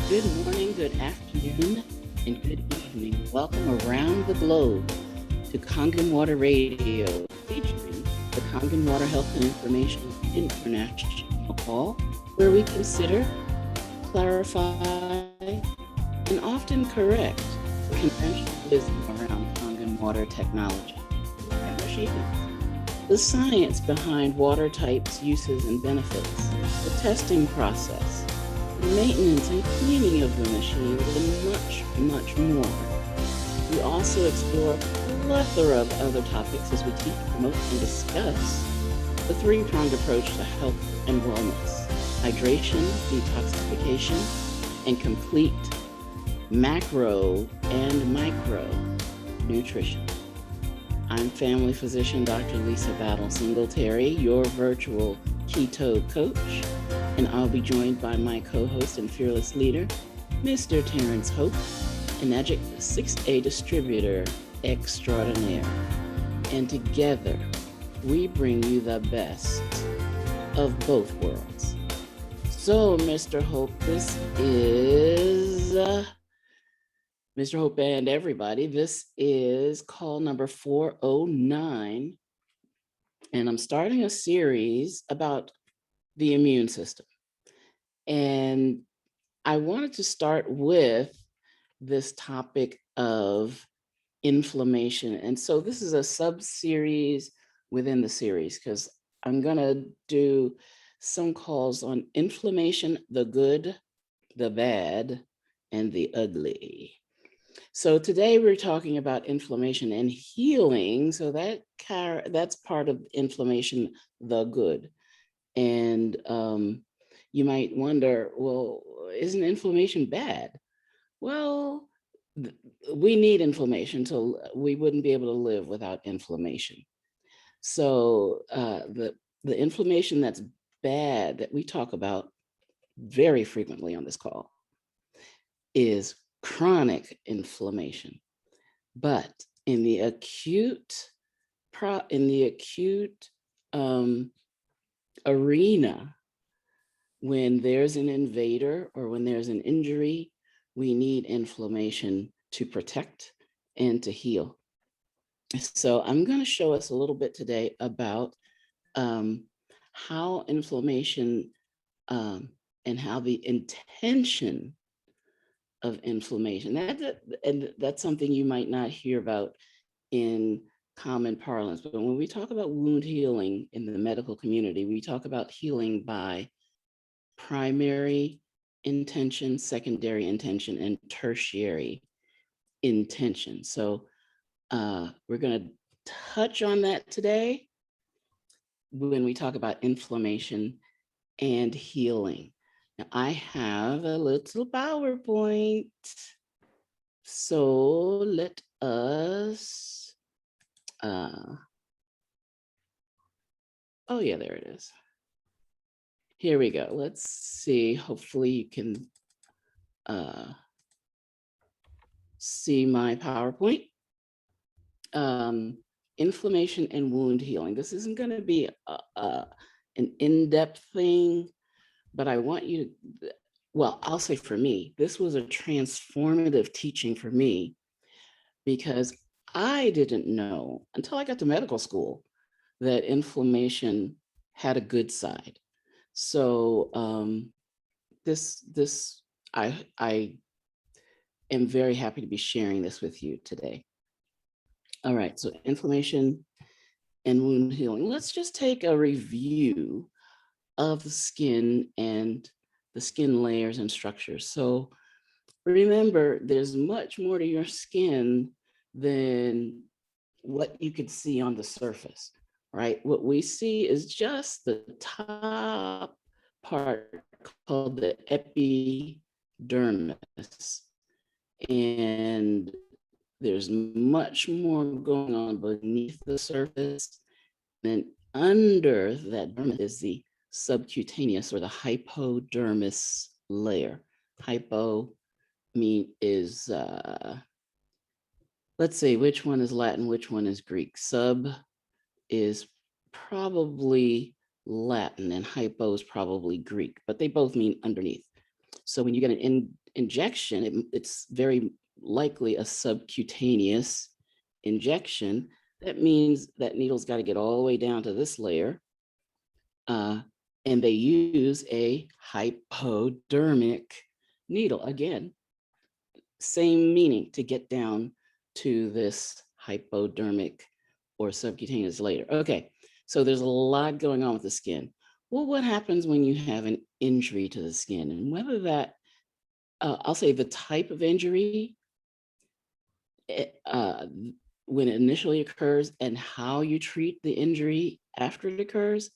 Good morning, good afternoon, and good evening. Welcome around the globe to Kangen Water Radio, featuring the Kangen Water Health and Information International Call, where we consider, clarify, and often correct conventional wisdom around Kangen water technology and achievements. The science behind water types, uses, and benefits, the testing process, the maintenance and cleaning of the machine, and much, much more. We also explore a plethora of other topics as we teach, promote, and discuss the three-pronged approach to health and wellness: hydration, detoxification, and complete macro and micro nutrition. I'm family physician Dr. Lisa Battle Singletary, your virtual keto coach, and I'll be joined by my co-host and fearless leader, Mr. Terrence Hope, an Magic 6A distributor extraordinaire. And together, we bring you the best of both worlds. So, Mr. Hope, this is Mr. Hope and everybody. This is call number 409, and I'm starting a series about the immune system. And I wanted to start with this topic of inflammation. And so this is a sub-series within the series, because I'm going to do some calls on inflammation, the good, the bad, and the ugly. So today we're talking about inflammation and healing. So that's part of inflammation, the good. And you might wonder, well, isn't inflammation bad? Well, we need inflammation, so we wouldn't be able to live without inflammation. So the inflammation that's bad that we talk about very frequently on this call is chronic inflammation. But in the acute arena, when there's an invader or when there's an injury, we need inflammation to protect and to heal. So I'm going to show us a little bit today about how inflammation and how the intention of inflammation, and that's something you might not hear about in common parlance. But when we talk about wound healing in the medical community, we talk about healing by primary intention, secondary intention, and tertiary intention. So we're going to touch on that today when we talk about inflammation and healing. Now, I have a little PowerPoint. So let us, oh yeah, there it is. Here we go. Let's see. Hopefully you can see my PowerPoint. Inflammation and wound healing. This isn't going to be an in-depth thing, but I want you to, well, I'll say for me, this was a transformative teaching for me, because I didn't know until I got to medical school that inflammation had a good side. So I am very happy to be sharing this with you today. All right, so inflammation and wound healing. Let's just take a review of the skin and the skin layers and structures. So remember, there's much more to your skin than what you could see on the surface, right? What we see is just the top part called the epidermis. And there's much more going on beneath the surface. And under that dermis is the subcutaneous or the hypodermis layer. Hypo is, let's see, which one is Latin, which one is Greek? Sub is probably Latin and hypo is probably Greek, but they both mean underneath. So when you get an injection, it's very likely a subcutaneous injection. That means that needle's got to get all the way down to this layer. And they use a hypodermic needle. Again, same meaning, to get down to this hypodermic or subcutaneous layer. Okay, so there's a lot going on with the skin. Well, what happens when you have an injury to the skin? And whether that, I'll say the type of injury, when it initially occurs, and how you treat the injury after it occurs,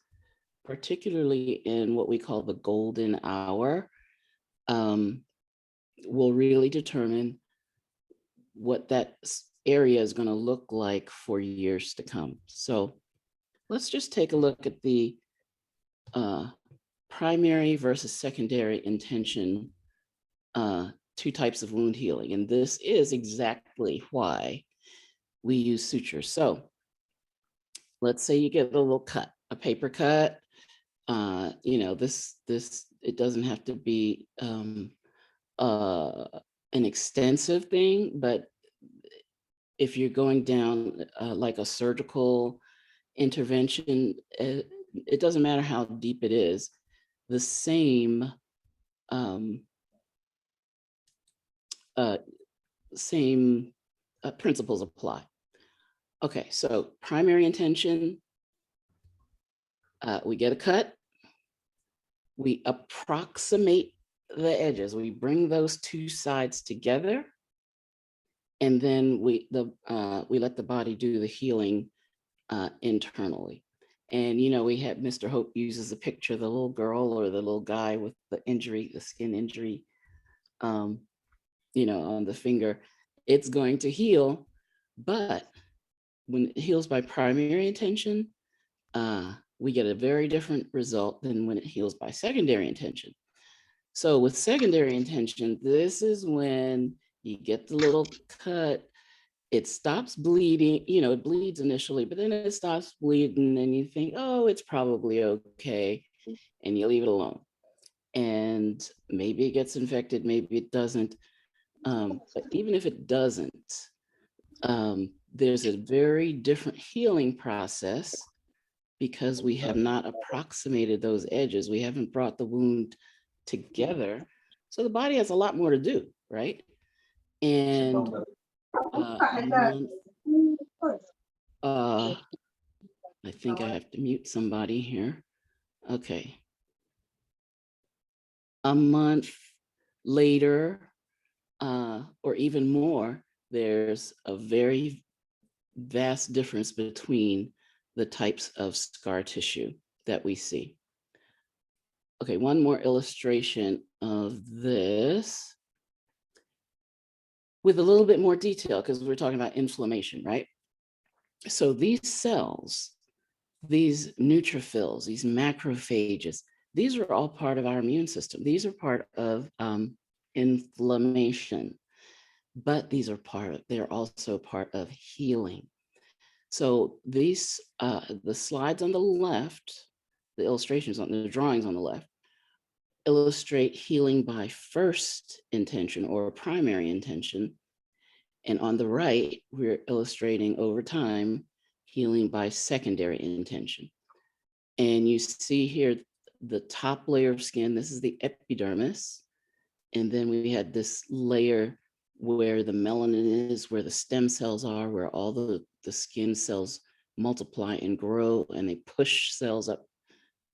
particularly in what we call the golden hour, will really determine what that area is going to look like for years to come. So let's just take a look at the primary versus secondary intention, two types of wound healing. And this is exactly why we use sutures. So let's say you get a little cut, a paper cut. It doesn't have to be an extensive thing, but if you're going down like a surgical intervention, it doesn't matter how deep it is, the same principles apply. Okay, so primary intention, we get a cut, we approximate the edges, we bring those two sides together, and then we let the body do the healing internally. And we had Mr. Hope uses a picture of the little girl or the little guy with the injury, the skin injury, on the finger. It's going to heal, but when it heals by primary intention, we get a very different result than when it heals by secondary intention. So with secondary intention, this is when you get the little cut, it stops bleeding, it bleeds initially, but then it stops bleeding and you think, oh, it's probably okay. And you leave it alone. And maybe it gets infected, maybe it doesn't. But even if it doesn't, there's a very different healing process because we have not approximated those edges. We haven't brought the wound together. So the body has a lot more to do, right? And I think I have to mute somebody here. Okay. A month later, or even more, there's a very vast difference between the types of scar tissue that we see. Okay, one more illustration of this with a little bit more detail because we're talking about inflammation, right? So these cells, these neutrophils, these macrophages, these are all part of our immune system. These are part of inflammation, but they're also part of healing. So these, the slides on the left, the illustrations on the drawings on the left, illustrate healing by first intention or primary intention. And on the right, we're illustrating over time healing by secondary intention. And you see here the top layer of skin, this is the epidermis. And then we had this layer where the melanin is, where the stem cells are, where all the skin cells multiply and grow, and they push cells up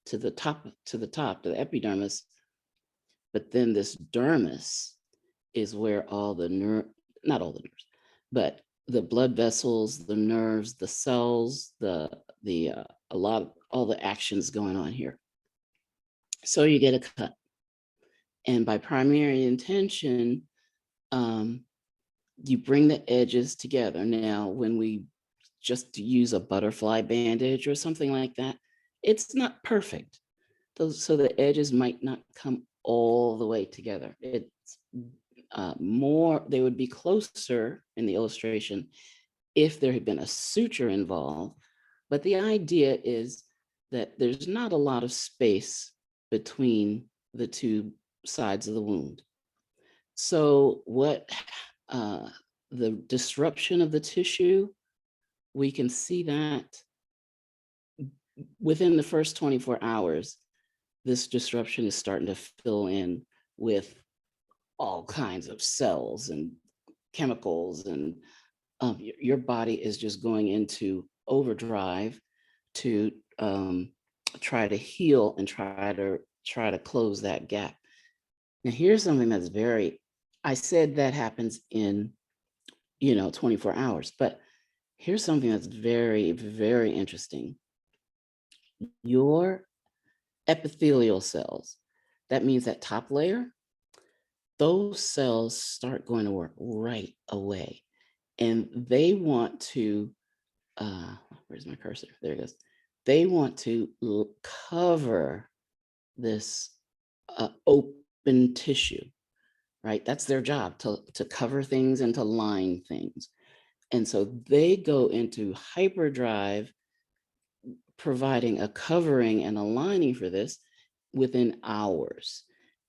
to the top, to the epidermis. But then this dermis is where all the not all the nerves, but the blood vessels, the nerves, the cells, all the actions going on here. So you get a cut. And by primary intention, you bring the edges together. Now, when we just use a butterfly bandage or something like that, it's not perfect. So the edges might not come all the way together. It's they would be closer in the illustration if there had been a suture involved. But the idea is that there's not a lot of space between the two sides of the wound. So what the disruption of the tissue, we can see that within the first 24 hours, this disruption is starting to fill in with all kinds of cells and chemicals, and your body is just going into overdrive to try to heal and try to close that gap. Now, here's something that's I said that happens in 24 hours, but here's something that's very, very interesting. Your epithelial cells, that means that top layer, those cells start going to work right away. And they want to, where's my cursor? There it goes. They want to cover this open tissue, right? That's their job, to cover things and to line things. And so they go into hyperdrive, providing a covering and a lining for this within hours.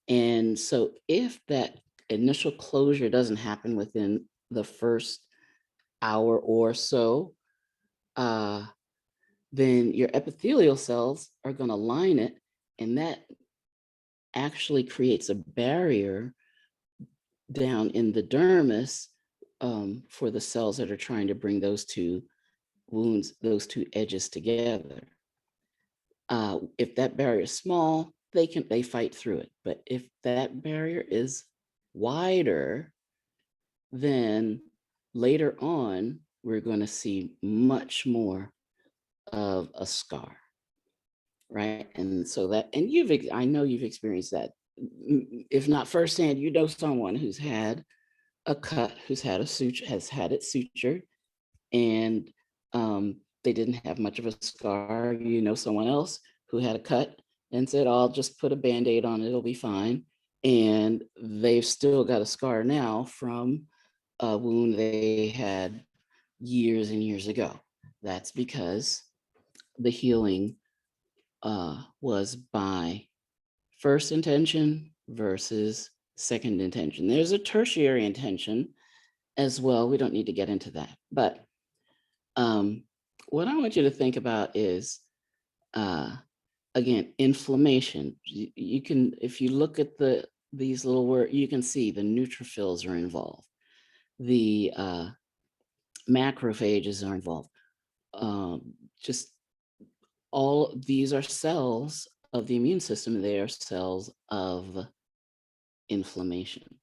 And so if that initial closure doesn't happen within the first hour or so, then your epithelial cells are going to line it, and that actually creates a barrier down in the dermis for the cells that are trying to bring those two wounds, those two edges together. If that barrier is small, they fight through it. But if that barrier is wider, then later on, we're going to see much more of a scar, right? And so I know you've experienced that. If not firsthand, someone who's had a cut, who's had a suture, has had it sutured, and they didn't have much of a scar. Someone else who had a cut and said, "I'll just put a Band-Aid on it, it'll be fine." And they've still got a scar now from a wound they had years and years ago. That's because the healing was by first intention versus second intention. There's a tertiary intention as well. We don't need to get into that. But what I want you to think about is, again, inflammation. You can, if you look at these little words, you can see the neutrophils are involved. The macrophages are involved. Just all these are cells of the immune system. They are cells of inflammation.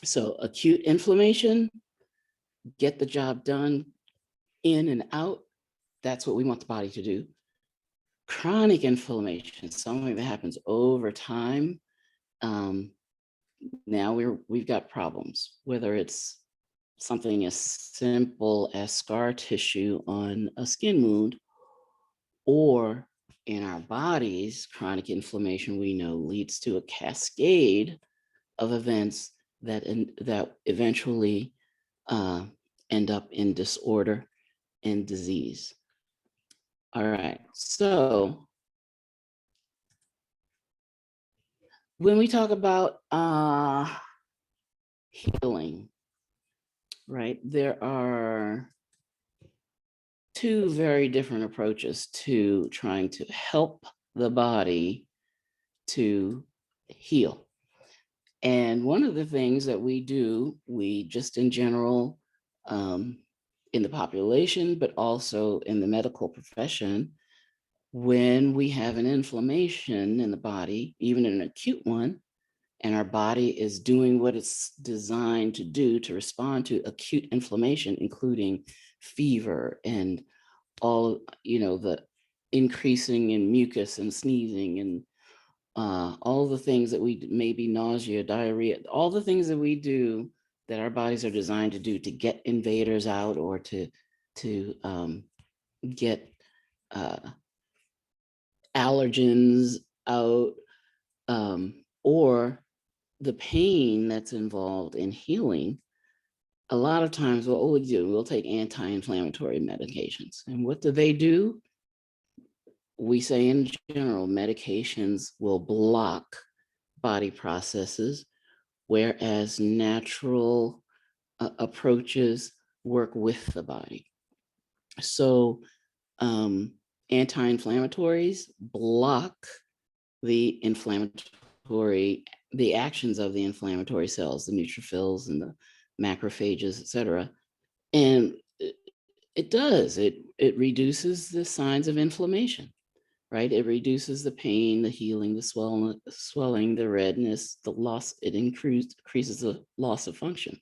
So acute inflammation, get the job done, in and out. That's what we want the body to do. Chronic inflammation, something that happens over time. Now we've got problems, whether it's something as simple as scar tissue on a skin wound, or in our bodies, chronic inflammation, we know, leads to a cascade of events that eventually end up in disorder and disease. All right, so when we talk about healing, right, there are two very different approaches to trying to help the body to heal. And one of the things that we do, we just in general, in the population, but also in the medical profession, when we have an inflammation in the body, even an acute one, and our body is doing what it's designed to do to respond to acute inflammation, including fever and all, the increasing in mucus and sneezing and all the things that we, maybe nausea, diarrhea, all the things that we do that our bodies are designed to do to get invaders out, or to get allergens out, or the pain that's involved in healing. A lot of times what we'll do, we'll take anti-inflammatory medications. And what do? We say in general, medications will block body processes, whereas natural approaches work with the body. So anti-inflammatories block the inflammatory, the actions of the inflammatory cells, the neutrophils and the macrophages, et cetera. And it does, it reduces the signs of inflammation, right? It reduces the pain, the healing, the swelling, the redness, the loss, it increases the loss of function.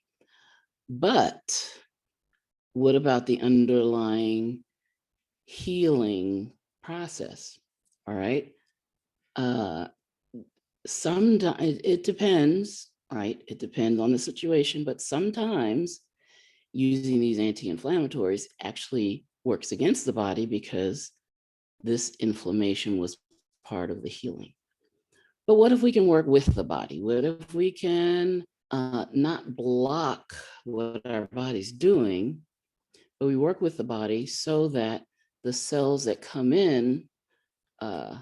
But what about the underlying healing process? All right. Uh, Sometimes it depends, right? It depends on the situation, but sometimes using these anti-inflammatories actually works against the body because this inflammation was part of the healing. But what if we can work with the body? What if we can not block what our body's doing, but we work with the body so that the cells that come in uh,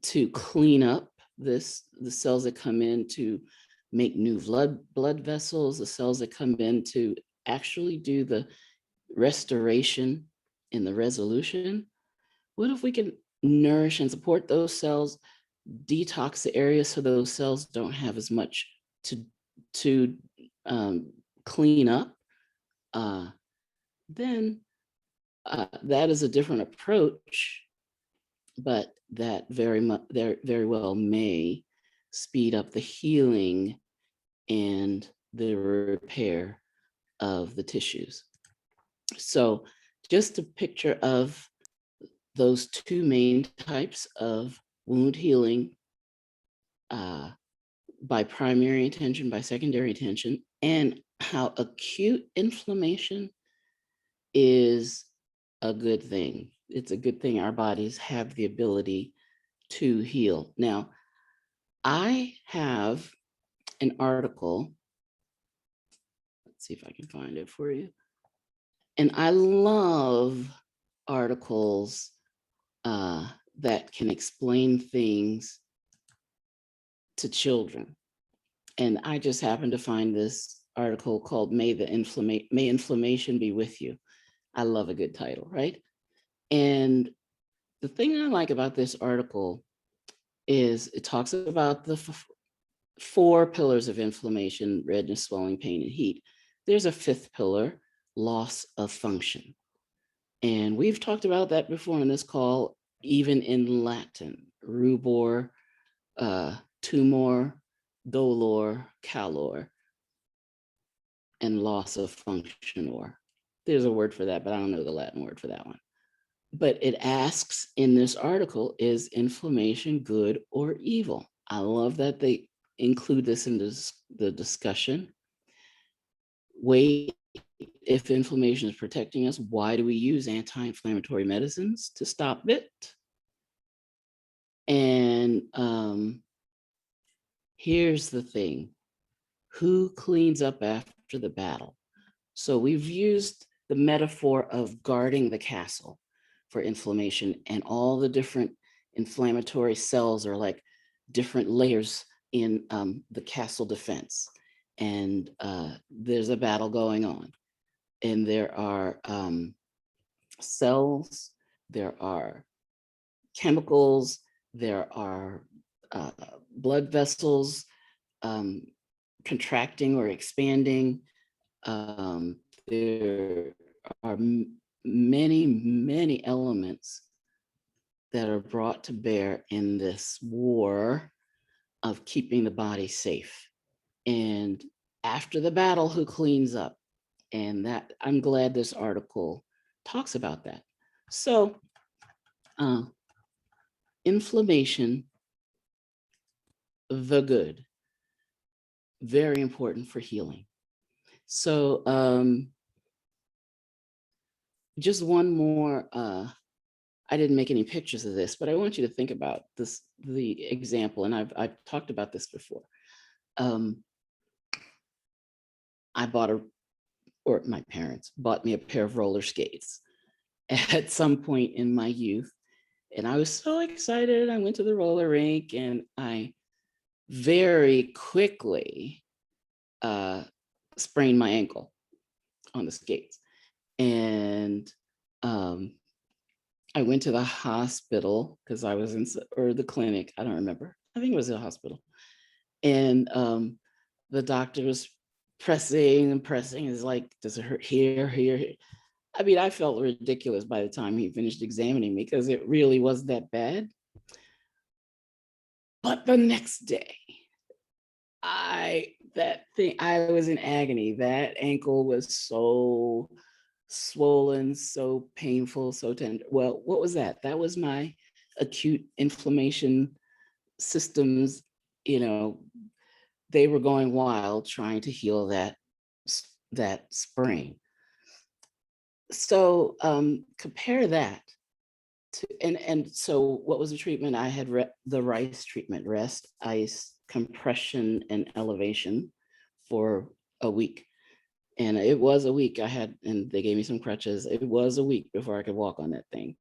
to clean up this, the cells that come in to make new blood vessels, the cells that come in to actually do the restoration and the resolution. What if we can nourish and support those cells, detox the area so those cells don't have as much to clean up? Uh, then that is a different approach, but that very well may speed up the healing and the repair of the tissues. So just a picture of those two main types of wound healing, by primary intention, by secondary intention, and how acute inflammation is a good thing. It's a good thing our bodies have the ability to heal. Now, I have an article. Let's see if I can find it for you. And I love articles that can explain things to children. And I just happened to find this article called May Inflammation Be With You. I love a good title, right? And the thing I like about this article is it talks about the four pillars of inflammation: redness, swelling, pain, and heat. There's a fifth pillar: loss of function. And we've talked about that before in this call, even in Latin: rubor, tumor, dolor, calor, and loss of function. Or there's a word for that, but I don't know the Latin word for that one. But it asks in this article, is inflammation good or evil? I love that they include this in the discussion. Wait, if inflammation is protecting us, why do we use anti-inflammatory medicines? To stop it. And here's the thing: who cleans up after the battle? So we've used the metaphor of guarding the castle for inflammation, and all the different inflammatory cells are like different layers in the castle defense. And there's a battle going on. And there are cells, there are chemicals, there are blood vessels contracting or expanding. There are many elements that are brought to bear in this war of keeping the body safe. And after the battle, who cleans up? And that, I'm glad this article talks about that. So inflammation, the good, very important for healing. So just one more, I didn't make any pictures of this, but I want you to think about this, the example, and I've talked about this before. I bought or my parents bought me a pair of roller skates at some point in my youth. And I was so excited. I went to the roller rink and I very quickly sprained my ankle on the skates. And I went to the hospital because I was in, or the clinic, I don't remember. I think it was the hospital. And the doctor was pressing and pressing. It's like, does it hurt here, here, here? I mean, I felt ridiculous by the time he finished examining me because it really wasn't that bad. But the next day, I was in agony. That ankle was so swollen, so painful, so tender. Well, what was that? That was my acute inflammation systems, you know, they were going wild trying to heal that sprain. So compare that to, and so what was the treatment? I had the RICE treatment, rest, ice, compression, and elevation for a week. And it was a week I had, and they gave me some crutches. It was a week before I could walk on that thing.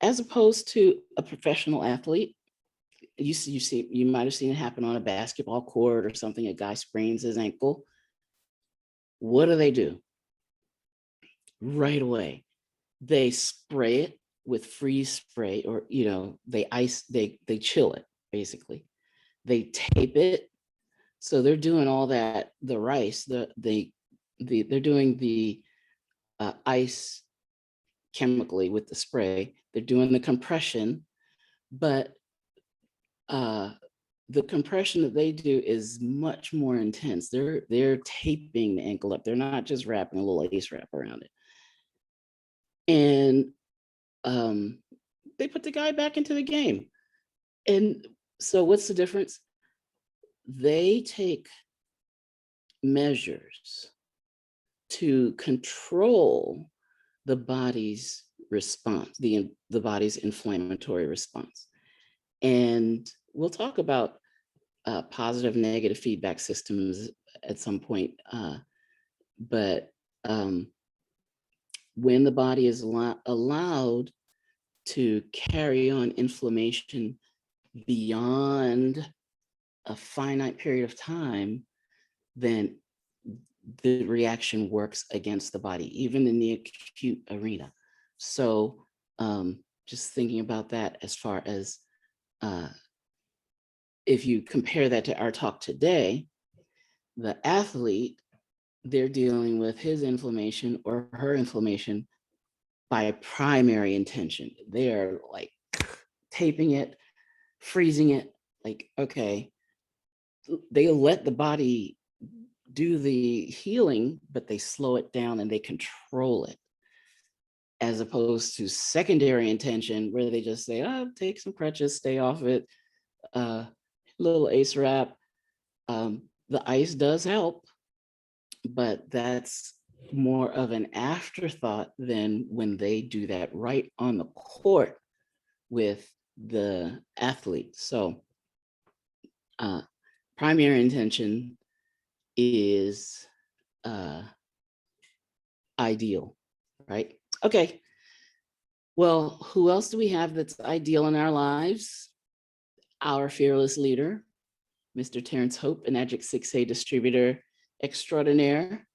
As opposed to a professional athlete, you might have seen it happen on a basketball court or something. A guy sprains his ankle. What do? Right away, they spray it with freeze spray, or they chill it basically. They tape it. So they're doing all that. The rice, they're doing the ice chemically with the spray. They're doing the compression, but the compression that they do is much more intense. They're taping the ankle up. They're not just wrapping a little lace wrap around it. And they put the guy back into the game. And so what's the difference? They take measures to control the body's response, the body's inflammatory response. And we'll talk about positive, negative feedback systems at some point. But when the body is allowed to carry on inflammation beyond a finite period of time, then the reaction works against the body, even in the acute arena. So just thinking about that as far as if you compare that to our talk today, the athlete, they're dealing with his inflammation or her inflammation by primary intention. They're like taping it, freezing it, like, okay, they let the body do the healing, but they slow it down and they control it, as opposed to secondary intention where they just say, oh, take some crutches, stay off it, little ace wrap. The ice does help, but that's more of an afterthought than when they do that right on the court with the athlete. So primary intention is ideal, right? Okay. Well, who else do we have that's ideal in our lives? Our fearless leader, Mr. Terrence Hope, an Adject 6A distributor extraordinaire,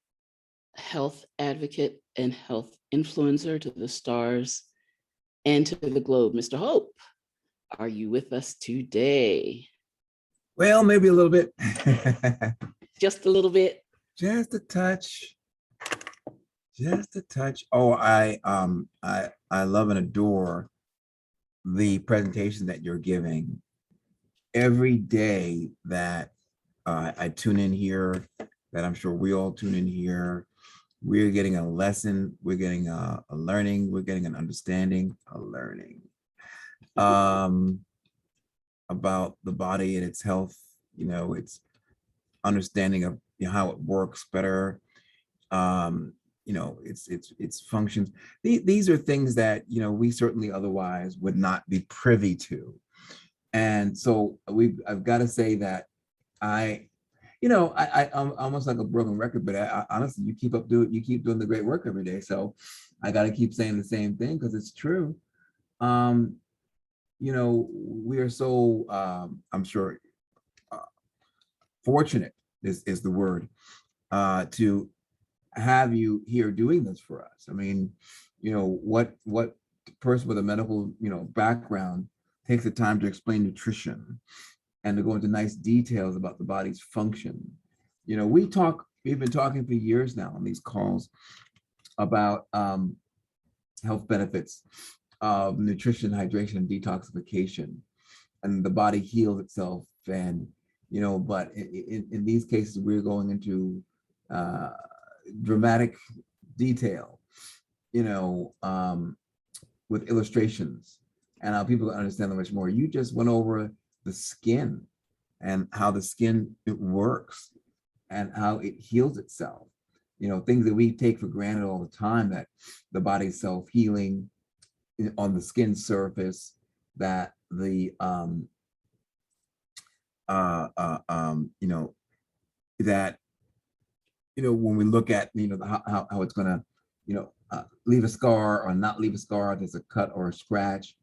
health advocate, and health influencer to the stars and to the globe. Mr. Hope, are you with us today? Well, maybe a little bit. Just a little bit. Just a touch. Just a touch. Oh, I love and adore the presentation that you're giving. Every day that I tune in here, that I'm sure we all tune in here, we're getting a lesson, we're getting a learning, we're getting an understanding, a learning about the body and its health, its understanding of how it works better, its functions. These are things that we certainly otherwise would not be privy to. And so I've got to say that I'm almost like a broken record, but I honestly, you keep doing the great work every day. So I got to keep saying the same thing because it's true. we are so, I'm sure, uh, fortunate is the word, to have you here doing this for us. I mean, what person with a medical, background takes the time to explain nutrition and to go into nice details about the body's function. We've been talking for years now on these calls about health benefits of nutrition, hydration, and detoxification, and the body heals itself. And but in these cases, we're going into uh, dramatic detail, with illustrations and how people understand them much more. You just went over the skin and how the skin it works and how it heals itself. Things that we take for granted all the time, that the body's self-healing on the skin surface, that the that when we look at how it's gonna leave a scar or not leave a scar, if there's a cut or a scratch,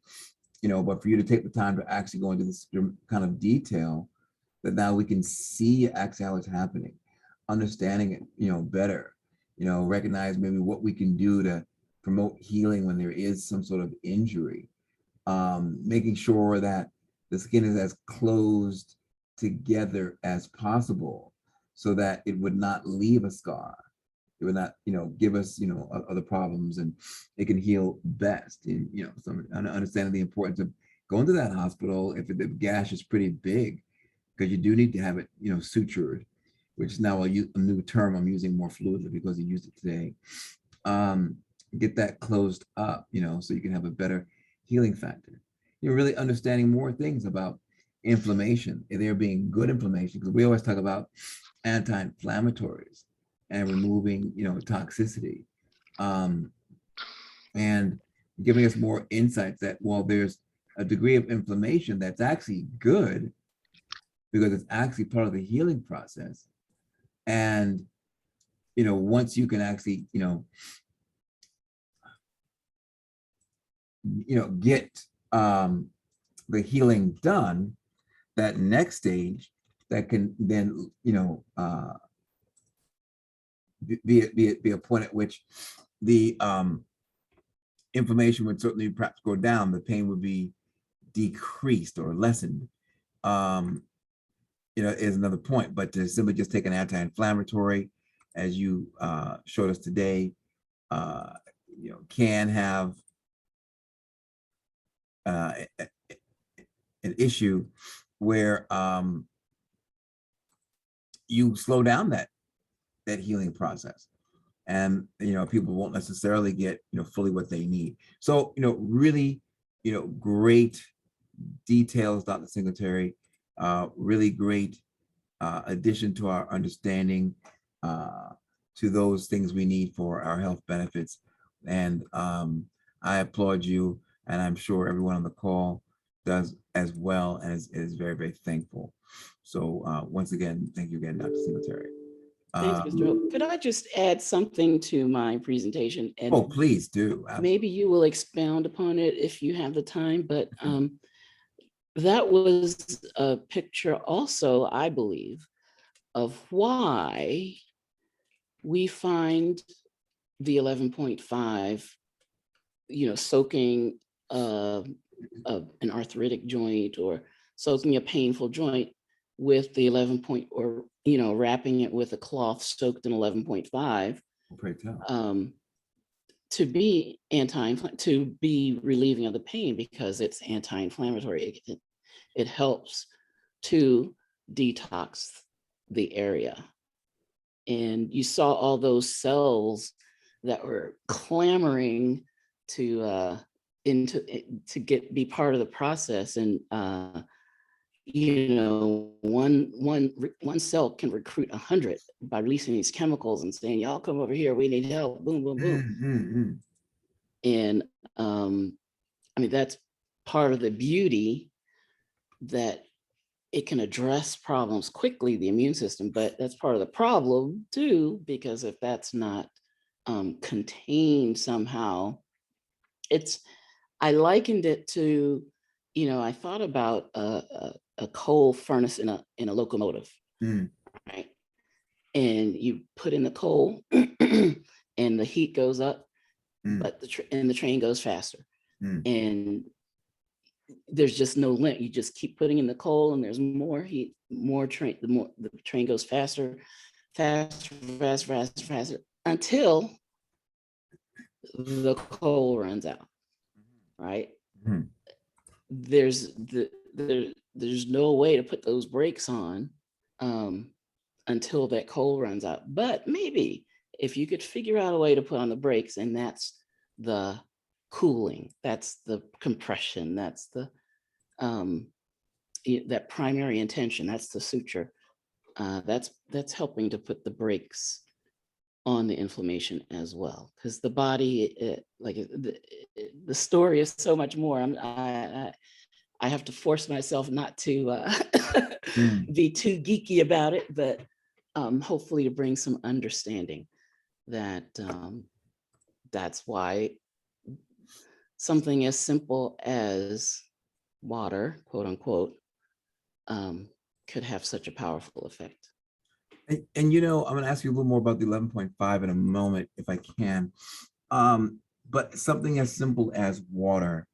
but for you to take the time to actually go into this kind of detail, that now we can see actually how it's happening, understanding it better, recognize maybe what we can do to promote healing when there is some sort of injury, making sure that the skin is as closed together as possible so that it would not leave a scar. It would not, give us, other problems, and it can heal best. And, some understanding the importance of going to that hospital if the gash is pretty big, because you do need to have it, sutured, which is now a new term I'm using more fluidly because you used it today. Get that closed up, so you can have a better healing factor. You're really understanding more things about inflammation, and there being good inflammation, because we always talk about anti-inflammatories and removing, toxicity, and giving us more insights that while there's a degree of inflammation that's actually good because it's actually part of the healing process. And, once you can actually, get the healing done, that next stage that can then, be a point at which the inflammation would certainly perhaps go down, the pain would be decreased or lessened, is another point. But to simply just take an anti-inflammatory, as you showed us today, can have an issue where you slow down that healing process, and people won't necessarily get fully what they need. So really great details, Dr. Singletary, really great addition to our understanding, to those things we need for our health benefits. And I applaud you, and I'm sure everyone on the call does as well, and is very, very thankful. So once again, thank you again, Dr. Singletary. Thanks, Mr. Hope. Could I just add something to my presentation? And Oh, please do. maybe you will expound upon it if you have the time, but that was a picture also, I believe, of why we find the 11.5, soaking an arthritic joint or soaking a painful joint with the 11 point, or wrapping it with a cloth soaked in 11.5, Pray tell. to be to be relieving of the pain, because it's anti-inflammatory. It helps to detox the area. And you saw all those cells that were clamoring to be part of the process. And one cell can recruit 100 by releasing these chemicals and saying, y'all come over here, we need help, boom, boom, boom. And that's part of the beauty, that it can address problems quickly, the immune system, but that's part of the problem too, because if that's not contained somehow, I likened it to I thought about a coal furnace in a locomotive, Mm, right? And you put in the coal, and the heat goes up, mm, but the train goes faster, mm, and there's just no limit. You just keep putting in the coal, and there's more heat, more train. The train goes faster, faster, faster, faster, faster, until the coal runs out. Right? mm. There's no way to put those brakes on, um, until that coal runs out. But maybe if you could figure out a way to put on the brakes, and that's the cooling, that's the compression, that's the um, that primary intention, that's the suture. That's helping to put the brakes on the inflammation as well, because the body, the story is so much more. I have to force myself not to Mm. be too geeky about it, but hopefully to bring some understanding that that's why something as simple as water, quote unquote, um, could have such a powerful effect. And I'm going to ask you a little more about the 11.5 in a moment, if I can. But something as simple as water,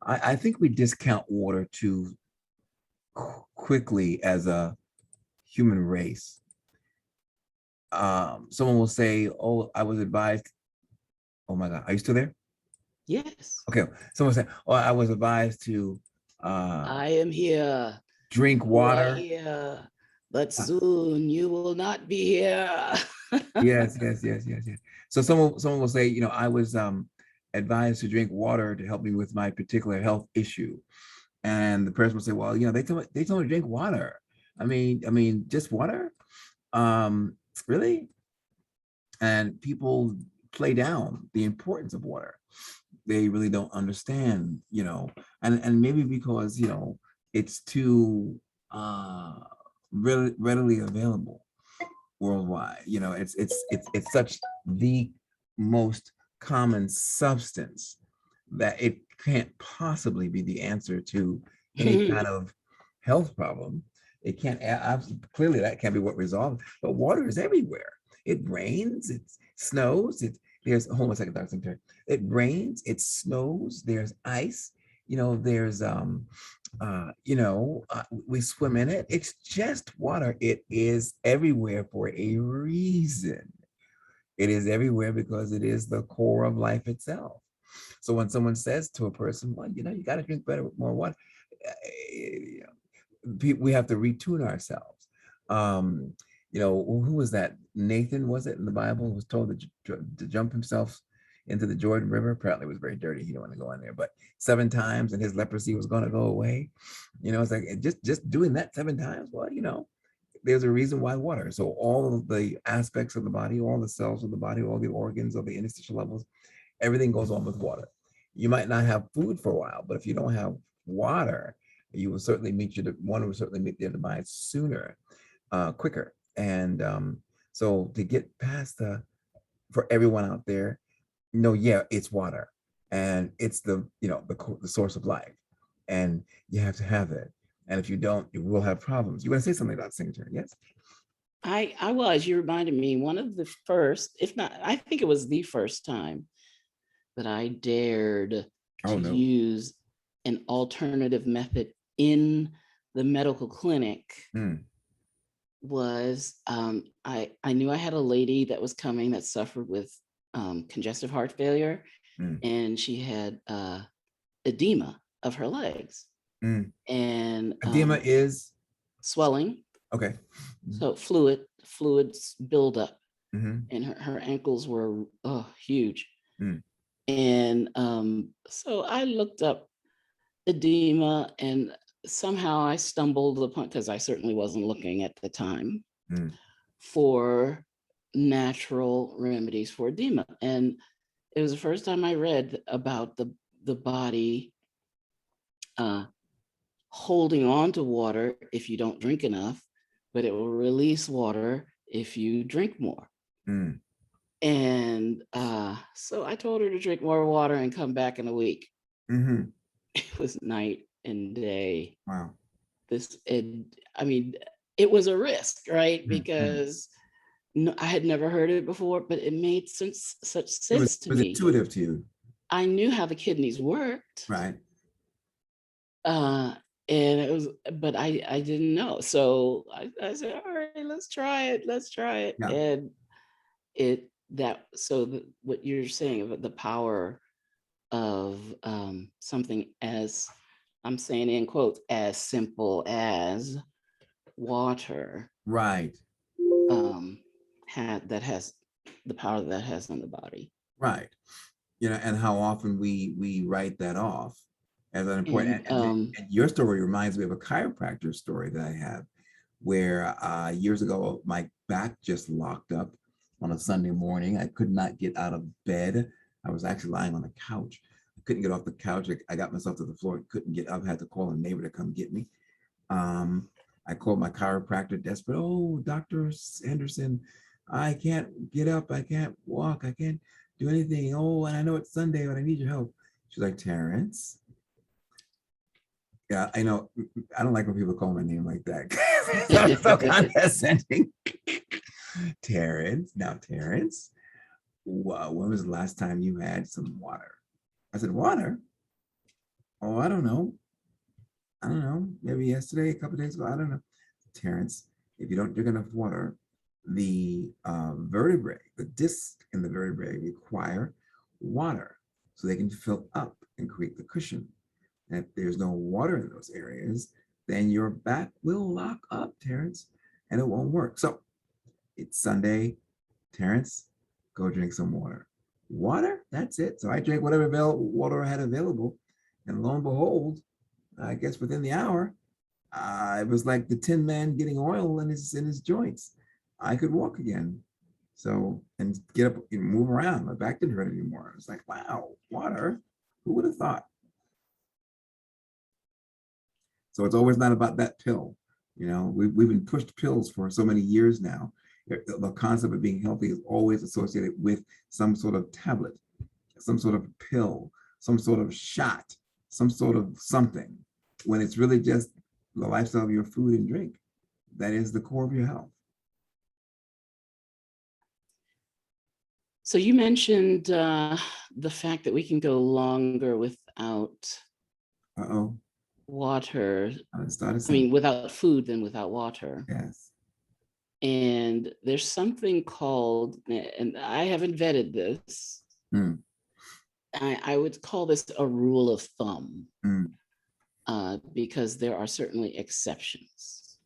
I think we discount water too quickly as a human race. Someone will say, "Oh, I was advised." Oh my God, are you still there? Yes, Okay. Someone said, "Oh, I was advised to uh, I am here. drink You are water." here, but Uh, soon you will not be here. yes, yes, yes, yes, yes. So someone will say, I was advised to drink water to help me with my particular health issue. And the person will say, well, they told me to drink water. I mean, just water? Really? And people play down the importance of water. They really don't understand, and maybe because, it's too readily available worldwide. It's such the most common substance that it can't possibly be the answer to any kind of health problem. It can't, clearly that can't be what resolves, but water is everywhere. It rains, it snows, hold on a second, Dr. Secretary. It rains, it snows, there's ice, there's we swim in it. It's just water. It is everywhere for a reason. It is everywhere because it is the core of life itself. So when someone says to a person, well, you got to drink better with more water, eh, we have to retune ourselves. Um, who was that? Nathan, was it in the Bible, was told to jump himself into the Jordan River. Apparently it was very dirty. He didn't want to go in there, but 7 times and his leprosy was going to go away. It's like just doing that 7 times. Well, there's a reason why water. So all of the aspects of the body, all the cells of the body, all the organs of the interstitial levels, everything goes on with water. You might not have food for a while, but if you don't have water, you will certainly one will certainly meet their demise sooner, quicker. And so to get past for everyone out there, yeah, it's water, and it's the source of life, and you have to have it. And if you don't, you will have problems. You want to say something about Singleton? Yes. I was, you reminded me, one of the first, if not, I think it was the first time that I dared Oh to no. use an alternative method in the medical clinic Mm, was I knew I had a lady that was coming that suffered with congestive heart failure, mm, and she had edema of her legs mm. and Edema is swelling. okay. So fluids build up, Mm-hmm. and her ankles were huge. Mm, And so I looked up edema, and somehow I stumbled upon, because I certainly wasn't looking at the time, mm, for natural remedies for edema. And it was the first time I read about the body uh, holding on to water if you don't drink enough, but it will release water if you drink more. mm. And so I told her to drink more water and come back in a week. Mm-hmm. It was night. and day. Wow. I mean, it was a risk, right? Mhm. Because no, I had never heard it before, but it made such sense to It was me. intuitive to you, I knew how the kidneys worked, right? uh, and it was, but I didn't know. So I said, all right, let's try it, Yeah. and what you're saying about the power of something as, I'm saying in quotes, as simple as water, Right. um, that has the power that has on the body. Right. And how often we write that off as an important. And And your story reminds me of a chiropractor story that I have, where years ago my back just locked up on a Sunday morning. I could not get out of bed. I was actually lying on the couch. I couldn't get off the couch. I got myself to the floor. Couldn't get up. Had to call a neighbor to come get me. I called my chiropractor desperate. Oh, Dr. Anderson, I can't get up. I can't walk. I can't do anything. Oh, and I know it's Sunday, but I need your help. She's like, Terrence. Yeah, I know. I don't like when people call my name like that. So condescending. Terrence. Now, Terrence, when was the last time you had some water? I said, water? Oh, I don't know. I don't know. Maybe yesterday, a couple days ago. I don't know. Terrence, if you don't drink enough water, the vertebrae, the disc in the vertebrae require water so they can fill up and create the cushion. And if there's no water in those areas, then your back will lock up, Terrence, and it won't work. So it's Sunday. Terrence, go drink some water. Water? That's it. So I drank whatever water I had available. And lo and behold, I guess within the hour, it was like the Tin Man getting oil in his joints. I could walk again. So, and get up and move around. My back didn't hurt anymore. I was like, wow, water. Who would have thought? So it's always not about that pill. We've been pushed pills for so many years now. The concept of being healthy is always associated with some sort of tablet, some sort of pill, some sort of shot, some sort of something, when it's really just the lifestyle of your food and drink. That is the core of your health. so you mentioned the fact that we can go longer without Uh-oh. water. I started I mean, something. without food than without water. Yes. And there's something called, and I haven't vetted this, Mm, I would call this a rule of thumb, mm, because there are certainly exceptions.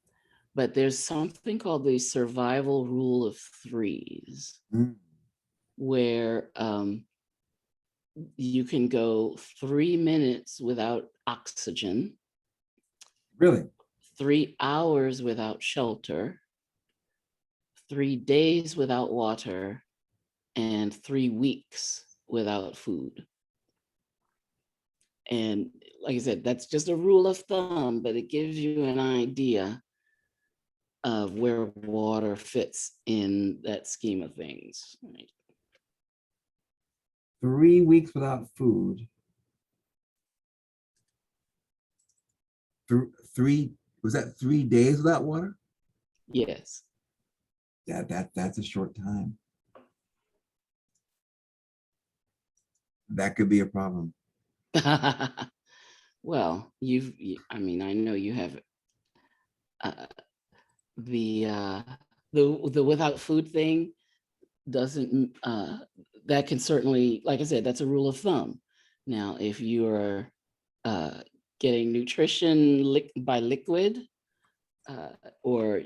But there's something called the survival rule of threes, mm. where you can go 3 minutes without oxygen, Really? 3 hours without shelter, 3 days without water, and 3 weeks without food. And like I said, that's just a rule of thumb, but it gives you an idea of where water fits in that scheme of things. Right? 3 weeks without food. Three, was that 3 days without water? Yes. That's a short time. That could be a problem. Well, I mean, I know you have uh, the the without food thing doesn't that can certainly, like I said, that's a rule of thumb. Now, if you're uh, getting nutrition by liquid, uh, or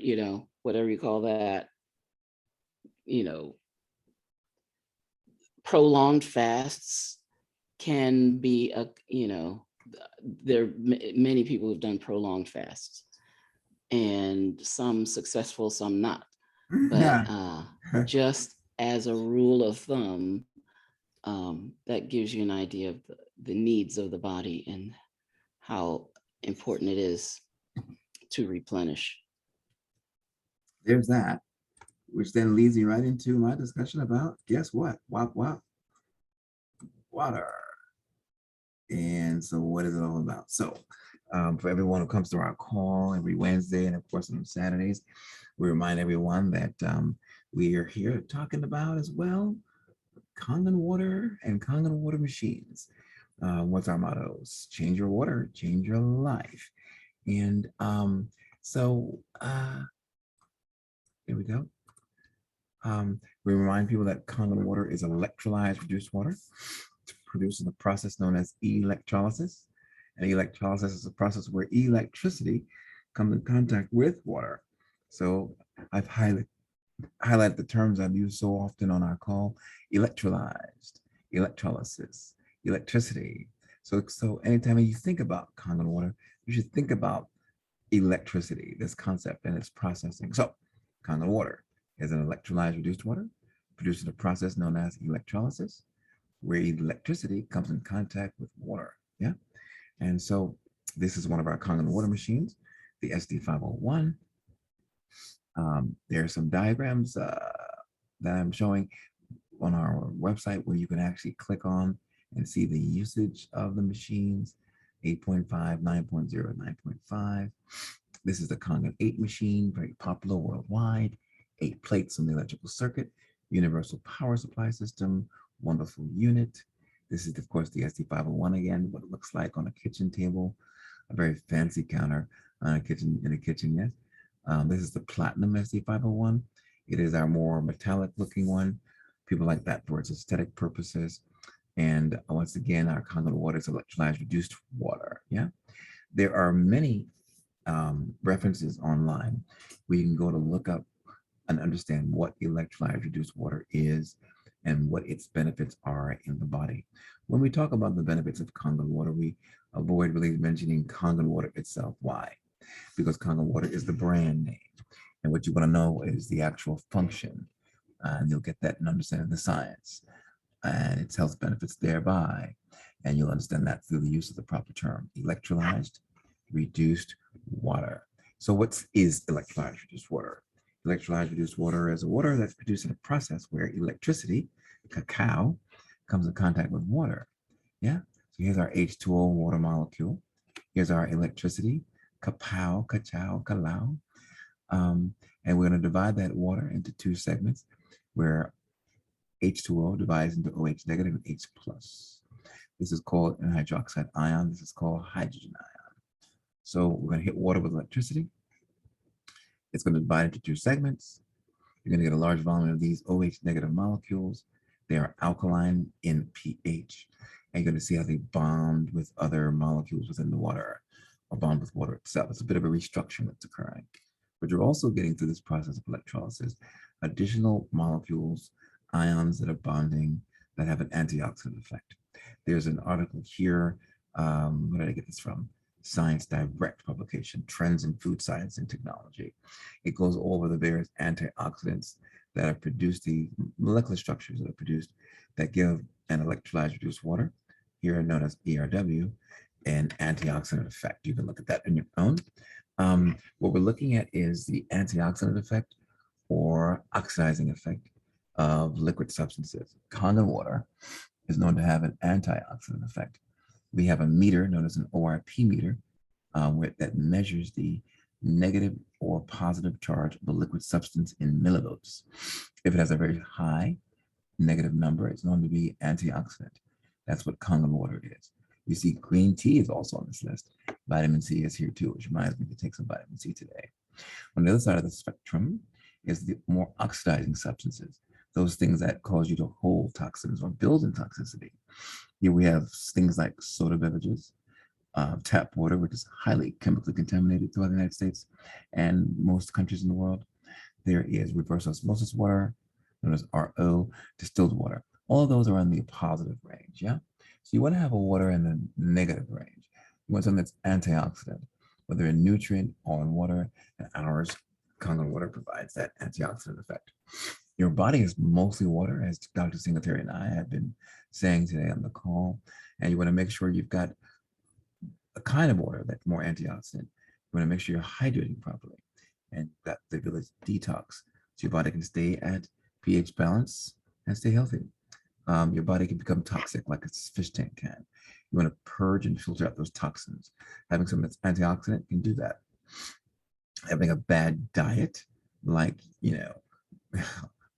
whatever you call that, you know prolonged fasts can be there are many people who've done prolonged fasts, and some successful, some not. But Yeah. just as a rule of thumb, that gives you an idea of the needs of the body and how important it is to replenish. There's that, which then leads me right into my discussion about, guess what? Wop, wop, water. And so what is it all about? So For everyone who comes to our call every Wednesday and of course on Saturdays, we remind everyone that we are here talking about as well Kangen water and Kangen water machines. What's our mottos? Change your water, change your life. And so here we go. We remind people that Kangen water is electrolyzed reduced water produced in a process known as electrolysis. And electrolysis is a process where electricity comes in contact with water. So I've highlighted the terms I've used so often on our call: electrolyzed, electrolysis, electricity. So anytime you think about Kangen water, you should think about electricity, this concept and its processing. So Kangen water is an electrolyzed reduced water produced in a process known as electrolysis, where electricity comes in contact with water. Yeah. And so this is one of our Kangen water machines, the SD501. There are some diagrams that I'm showing on our website where you can actually click on and see the usage of the machines: 8.5, 9.0, 9.5. This is the Kangen 8 machine, very popular worldwide. 8 plates on the electrical circuit, universal power supply system, wonderful unit. This is, of course, the SD501 again, what it looks like on a kitchen table, a very fancy counter on a kitchen, in a kitchen, yes. This is the Platinum SD501. It is our more metallic looking one. People like that for its aesthetic purposes. And once again, our Kangen water is electrolyzed reduced water. Yeah. There are many references online where you can go to look up and understand what electrolyzed reduced water is and what its benefits are in the body. When we talk about the benefits of Kangen water, we avoid really mentioning Kangen water itself. Why? Because Kangen water is the brand name. And what you want to know is the actual function. And you'll get that in understanding the science and its health benefits thereby. And you'll understand that through the use of the proper term: electrolyzed reduced water. So what is electrolyzed reduced water? Electrolyzed reduced water is a water that's produced in a process where electricity, cacao, comes in contact with water. Yeah. So here's our H2O water molecule. Here's our electricity, kapow, kachao, kalau. And we're going to divide that water into 2 segments where H2O divides into OH negative and H plus. This is called an hydroxide ion. This is called hydrogen ion. So we're going to hit water with electricity. It's going to divide into 2 segments. You're going to get a large volume of these OH negative molecules. They are alkaline in pH. And you're going to see how they bond with other molecules within the water or bond with water itself. It's a bit of a restructuring that's occurring. But you're also getting through this process of electrolysis additional molecules, ions that are bonding that have an antioxidant effect. There's an article here. Where did I get this from? Science Direct publication, Trends in Food Science and Technology. It goes over the various antioxidants that are produced, the molecular structures that are produced that give an electrolyzed reduced water, here known as ERW, an antioxidant effect. You can look at that on your own. What we're looking at is the antioxidant effect or oxidizing effect of liquid substances. Kangen water is known to have an antioxidant effect. We have a meter known as an ORP meter that measures the negative or positive charge of a liquid substance in millivolts. If it has a very high negative number, it's known to be antioxidant. That's what Kangen water is. You see green tea is also on this list. Vitamin C is here too, which reminds me to take some vitamin C today. On the other side of the spectrum is the more oxidizing substances, those things that cause you to hold toxins or build in toxicity. Here we have things like soda beverages, tap water, which is highly chemically contaminated throughout the United States and most countries in the world. There is reverse osmosis water, known as RO, distilled water. All of those are in the positive range, yeah? So you want to have a water in the negative range. You want something that's antioxidant, whether a nutrient or in water, and ours, Kangen water, provides that antioxidant effect. Your body is mostly water, as Dr. Singletary and I have been saying today on the call, and you want to make sure you've got a kind of water that's more antioxidant. You want to make sure you're hydrating properly and got the ability to detox so your body can stay at pH balance and stay healthy. Your body can become toxic like a fish tank can. You want to purge and filter out those toxins. Having some that's antioxidant can do that. Having a bad diet, like,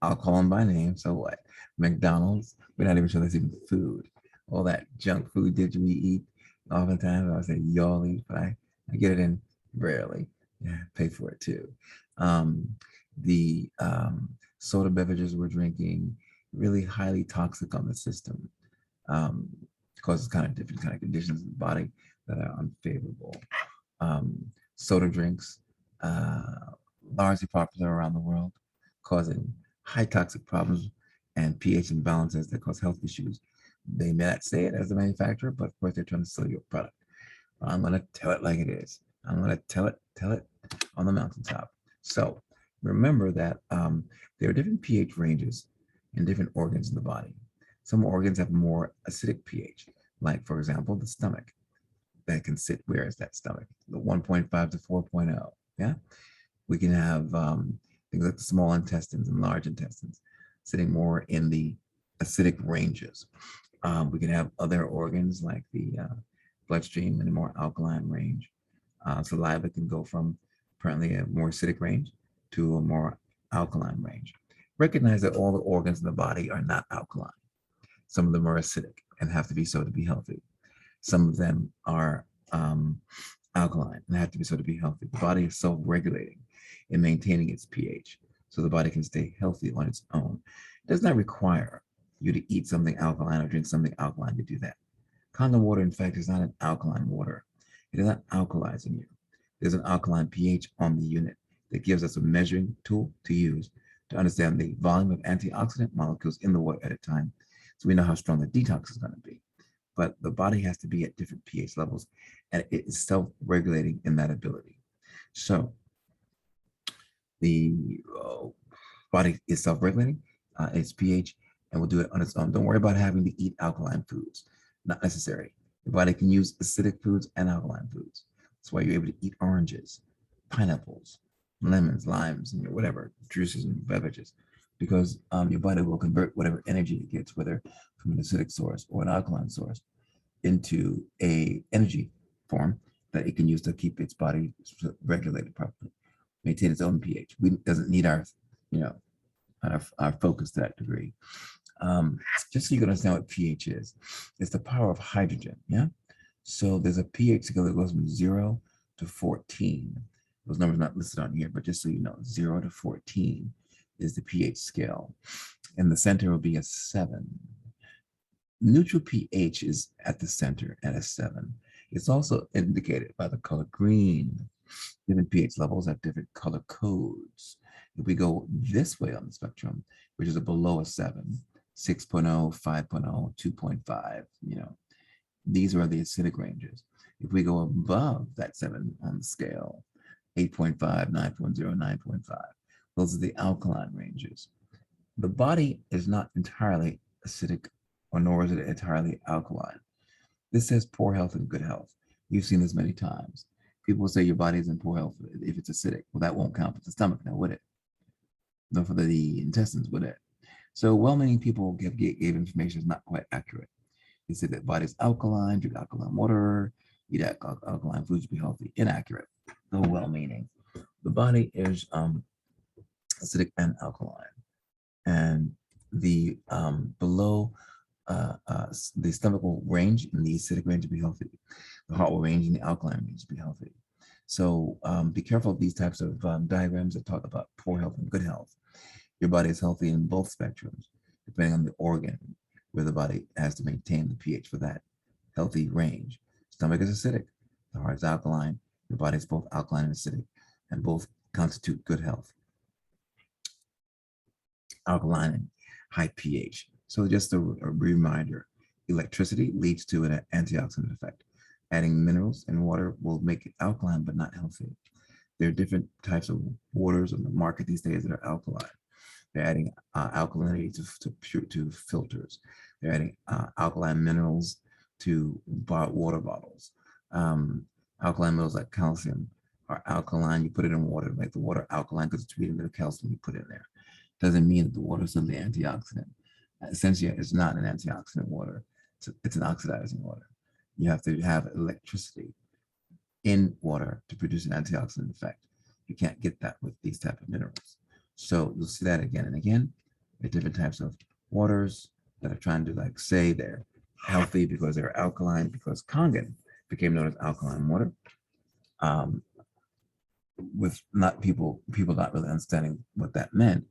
I'll call them by name. So what? McDonald's, we're not even sure that's even food. All that junk food that we eat, oftentimes I would say y'all eat, but I get it in rarely. Yeah, pay for it too. Um, the soda beverages we're drinking, really highly toxic on the system. Um, causes kind of different kind of conditions in the body that are unfavorable. Um, Soda drinks, uh, largely popular around the world, causing high toxic problems and pH imbalances that cause health issues. They may not say it as a manufacturer, but of course they're trying to sell you a product. I'm going to tell it like it is. I'm going to tell it on the mountaintop. So remember that there are different pH ranges in different organs in the body. Some organs have more acidic pH, like for example, the stomach that can sit where is that stomach? The 1.5 to 4.0. Yeah. We can have things like the small intestines and large intestines sitting more in the acidic ranges. We can have other organs like the bloodstream in a more alkaline range. Saliva can go from apparently a more acidic range to a more alkaline range. Recognize that all the organs in the body are not alkaline. Some of them are acidic and have to be so to be healthy. Some of them are alkaline and have to be so to be healthy. The body is self-regulating in maintaining its pH so the body can stay healthy on its own. It does not require you to eat something alkaline or drink something alkaline to do that. Kangen water, in fact, is not an alkaline water. It is not alkalizing you. There's an alkaline pH on the unit that gives us a measuring tool to use to understand the volume of antioxidant molecules in the water at a time, so we know how strong the detox is going to be. But the body has to be at different pH levels, and it is self-regulating in that ability. So the body is self-regulating its pH, and will do it on its own. Don't worry about having to eat alkaline foods. Not necessary. The body can use acidic foods and alkaline foods. That's why you're able to eat oranges, pineapples, lemons, limes, and whatever juices and beverages, because your body will convert whatever energy it gets, whether from an acidic source or an alkaline source, into a energy form that it can use to keep its body regulated properly, maintain its own pH. We doesn't need our, you know, our focus to that degree. Just so you can understand what pH is, it's the power of hydrogen. Yeah. So there's a pH scale that goes from 0 to 14. Those numbers are not listed on here, but just so you know, 0 to 14 is the pH scale. And the center will be a 7. Neutral pH is at the center at a 7. It's also indicated by the color green. Different pH levels have different color codes. If we go this way on the spectrum, which is a below a 7, 6.0, 5.0, 2.5, these are the acidic ranges. If we go above that 7 on the scale, 8.5, 9.0, 9.5, those are the alkaline ranges. The body is not entirely acidic, or nor is it entirely alkaline. This says poor health and good health. You've seen this many times. People say your body is in poor health if it's acidic. Well, that won't count for the stomach now, would it? No, for the intestines, would it? So well-meaning people gave information is not quite accurate. They said that body's alkaline, drink alkaline water, eat alkaline foods to be healthy. Inaccurate, though well-meaning. The body is acidic and alkaline. And the below the stomach will range in the acidic range to be healthy. The heart will range in the alkaline range to be healthy. So be careful of these types of diagrams that talk about poor health and good health. Your body is healthy in both spectrums, depending on the organ where the body has to maintain the pH for that healthy range. Stomach is acidic, the heart is alkaline, your body is both alkaline and acidic, and both constitute good health. Alkaline and high pH. So just a reminder, electricity leads to an antioxidant effect. Adding minerals and water will make it alkaline but not healthy. There are different types of waters on the market these days that are alkaline. They're adding alkalinity to filters. They're adding alkaline minerals to water bottles. Alkaline minerals like calcium are alkaline. You put it in water to make the water alkaline because it's treated with the calcium you put in there. Doesn't mean that the water is suddenly antioxidant. Essentia is not an antioxidant water. It's an oxidizing water. You have to have electricity in water to produce an antioxidant effect. You can't get that with these type of minerals. So you'll see that again and again with different types of waters that are trying to like say they're healthy because they're alkaline, because Kangen became known as alkaline water. Um, with not people not really understanding what that meant.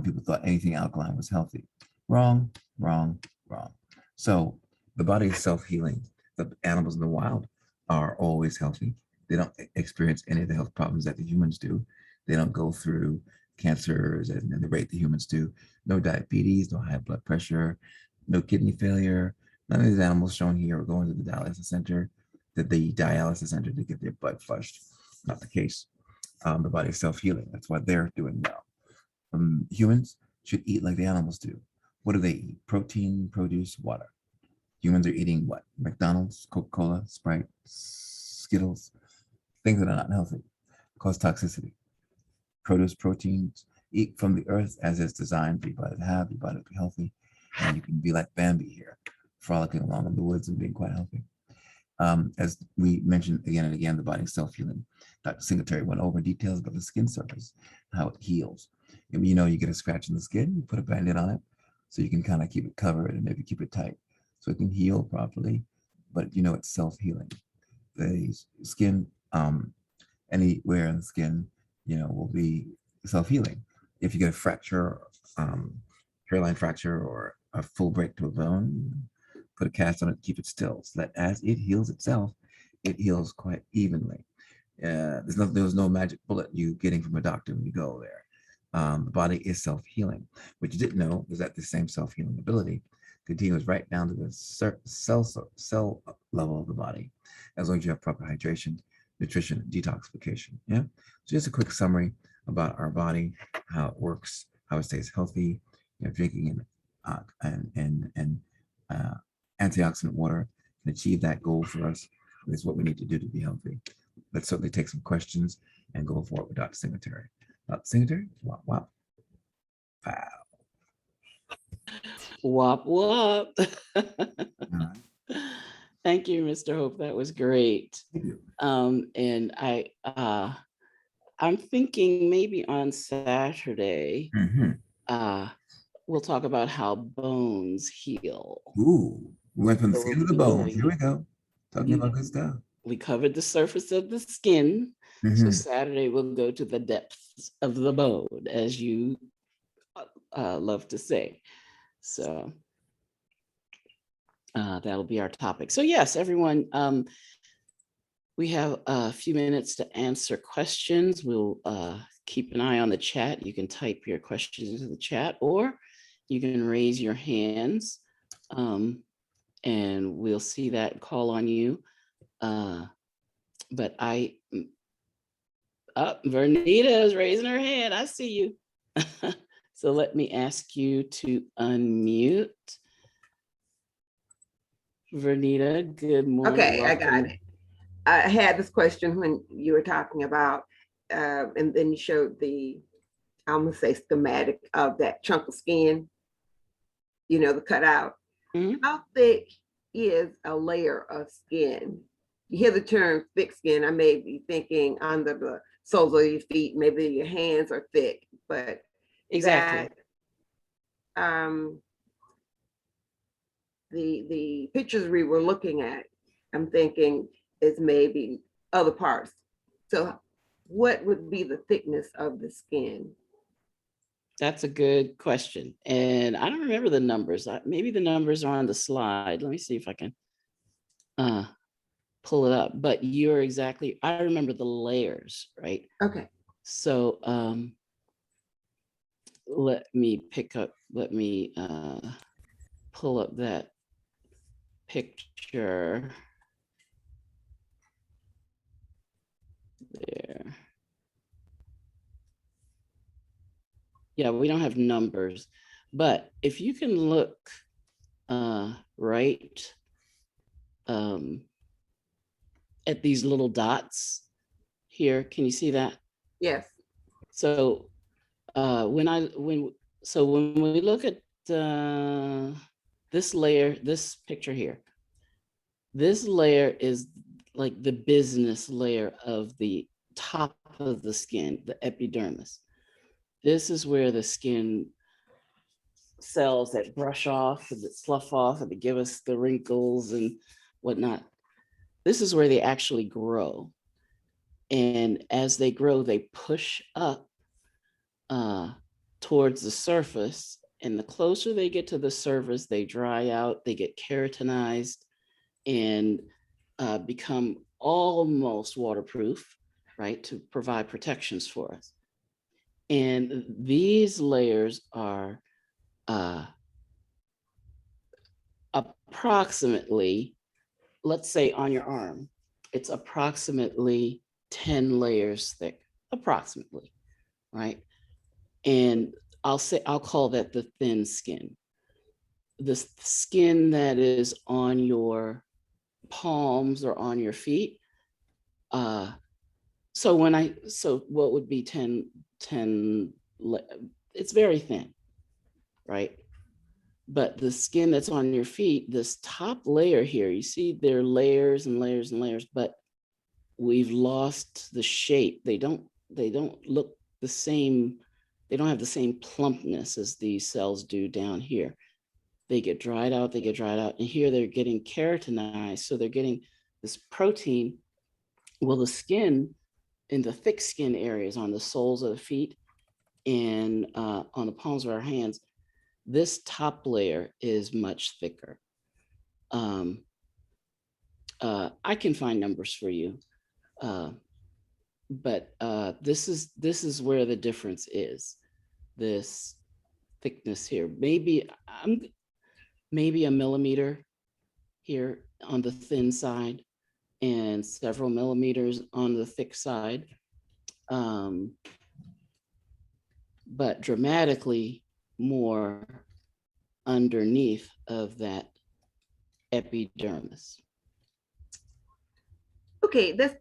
People thought anything alkaline was healthy. Wrong, wrong, wrong. So the body is self-healing. The animals in the wild are always healthy. They don't experience any of the health problems that the humans do. They don't go through cancers and the rate the humans do. No diabetes, no high blood pressure, no kidney failure. None of these animals shown here are going to the dialysis center to get their blood flushed. Not the case. The body is self-healing. That's why they're doing well. Humans should eat like the animals do. What do they eat? Protein, produce, water. Humans are eating what? McDonald's, Coca-Cola, Sprite, Skittles, things that are not healthy, cause toxicity. Produce proteins, eat from the earth as it's designed for your body to have, your body to be healthy, and you can be like Bambi here, frolicking along in the woods and being quite healthy. As we mentioned again and again, the body's self-healing. Dr. Singletary went over details about the skin surface, how it heals. And you know, you get a scratch in the skin, you put a Band-Aid on it, so you can kind of keep it covered and maybe keep it tight, so it can heal properly. But you know, it's self-healing. The skin, anywhere in the skin, you know, will be self-healing. If you get a fracture, hairline fracture, or a full break to a bone, put a cast on it, keep it still, so that as it heals itself, it heals quite evenly. There's no magic bullet you getting from a doctor when you go there. The body is self-healing. What you didn't know is that the same self-healing ability continues right down to the cell level of the body, as long as you have proper hydration, nutrition, detoxification. Yeah. So just a quick summary about our body, how it works, how it stays healthy. You know, drinking and antioxidant water can achieve that goal for us. Is what we need to do to be healthy. Let's certainly take some questions and go forward with Dr. Singletary. Dr. Singletary, wow, wow. Wow. Wop wop. Right. Thank you, Mr. Hope. That was great. Thank you. And I'm thinking maybe on Saturday, we'll talk about how bones heal. Ooh, we went from the So skin to the bones. Here we go. Talking about good stuff. We covered the surface of the skin. So Saturday we'll go to the depths of the bone, as you love to say. So that'll be our topic. So yes, everyone, we have a few minutes to answer questions. We'll keep an eye on the chat. You can type your questions into the chat, or you can raise your hands, and we'll see that, call on you. But Vernita is raising her hand. I see you. So let me ask you to unmute. Vernita, good morning. Okay, welcome. I got it. I had this question when you were talking about, and then you showed the, I'm gonna say schematic of that chunk of skin, you know, the cutout. How thick is a layer of skin? You hear the term thick skin, I may be thinking under the soles of your feet, maybe your hands are thick, but exactly. The pictures we were looking at, I'm thinking is maybe other parts. So what would be the thickness of the skin? That's a good question. And I don't remember the numbers. Maybe the numbers are on the slide. Let me see if I can pull it up. But you're exactly, I remember the layers, right? Okay. So let me pull up that picture there. Yeah, we don't have numbers, but if you can look right at these little dots here, can you see that? Yes. So when we look at this layer, this picture here, this layer is like the business layer of the top of the skin, the epidermis. This is where the skin cells that brush off and that slough off and that give us the wrinkles and whatnot. This is where they actually grow. And as they grow, they push up towards the surface. And the closer they get to the surface, they dry out, they get keratinized and become almost waterproof, right, to provide protections for us. And these layers are approximately, let's say on your arm, it's approximately 10 layers thick, approximately, right? And I'll call that the thin skin. The skin that is on your palms or on your feet. So what would be 10, it's very thin, right? But the skin that's on your feet, this top layer here, you see there are layers and layers and layers, but we've lost the shape. They don't look the same. They don't have the same plumpness as these cells do down here. They get dried out, and here they're getting keratinized. So they're getting this protein. Well, the skin in the thick skin areas on the soles of the feet and on the palms of our hands, this top layer is much thicker. I can find numbers for you, but this is where the difference is. This thickness here, maybe a millimeter here on the thin side, and several millimeters on the thick side, but dramatically more underneath of that epidermis. Okay, that's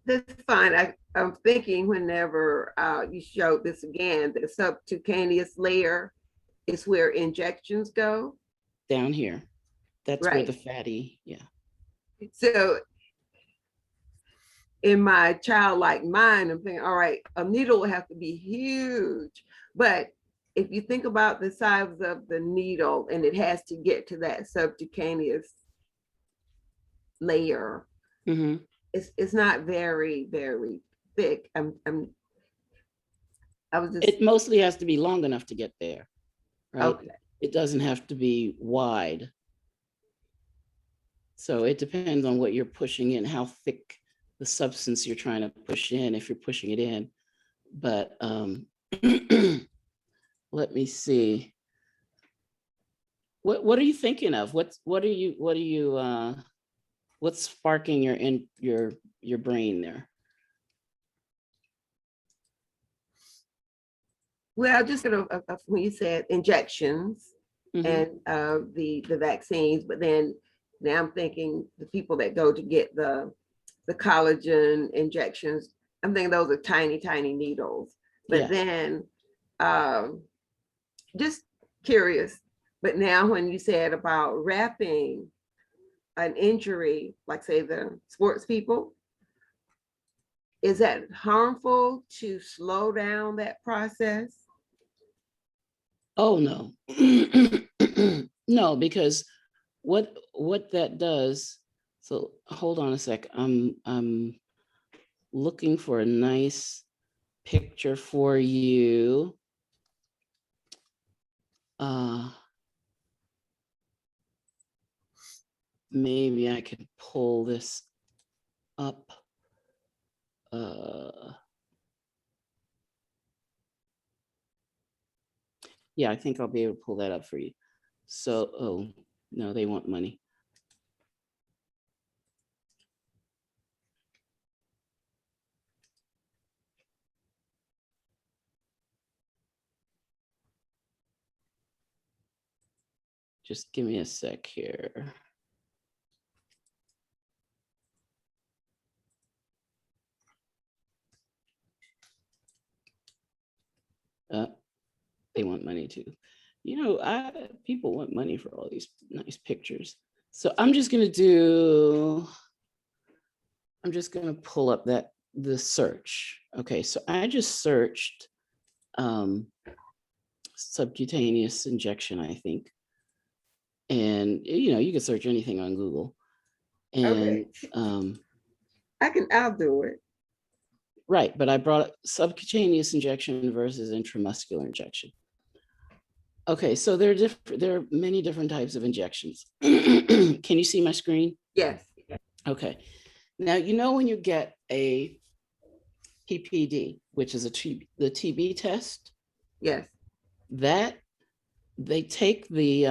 fine. I'm thinking whenever you showed this again, the subcutaneous layer is where injections go. Down here, that's right. Where the fatty, yeah. So in my childlike mind, I'm thinking, all right, a needle will have to be huge. But if you think about the size of the needle and it has to get to that subcutaneous layer, Mm-hmm. It's not very, very thick. I was just. It mostly has to be long enough to get there, right? Okay. It doesn't have to be wide. So it depends on what you're pushing in, how thick the substance you're trying to push in, if you're pushing it in. But let me see. What are you thinking of? What's sparking your brain there? Well, just when you said injections and the vaccines, but then now I'm thinking the people that go to get the collagen injections, I'm thinking those are tiny, tiny needles. But then just curious, but now when you said about wrapping an injury, like say the sports people, is that harmful to slow down that process? Oh, no. No, because what that does, so hold on a sec. I'm looking for a nice picture for you. Maybe I could pull this up. Yeah, I think I'll be able to pull that up for you. So, oh, no, they want money. Just give me a sec here. They want money too. People want money for all these nice pictures. So I'm just gonna pull up the search. Okay, so I just searched subcutaneous injection, I think. And you can search anything on Google. And Okay. I'll do it. right, but I brought up subcutaneous injection versus intramuscular injection. Okay, so there are many different types of injections. Can you see my screen? Yes. Okay. Now, when you get a PPD, which is the TB test, Yes. that they take the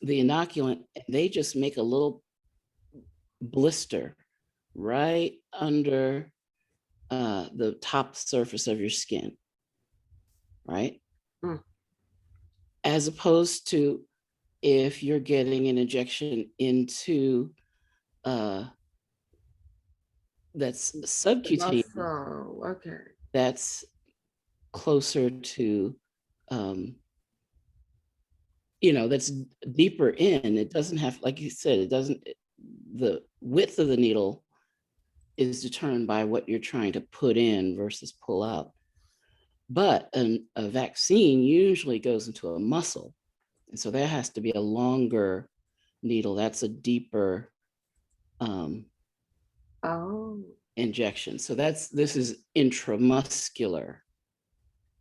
inoculant, they just make a little blister right under the top surface of your skin, right? Mm. As opposed to if you're getting an injection into that's subcutaneous, Okay. that's closer to that's deeper in. It doesn't have, like you said, the width of the needle is determined by what you're trying to put in versus pull out. But a vaccine usually goes into a muscle. And so there has to be a longer needle. That's a deeper injection. So this is intramuscular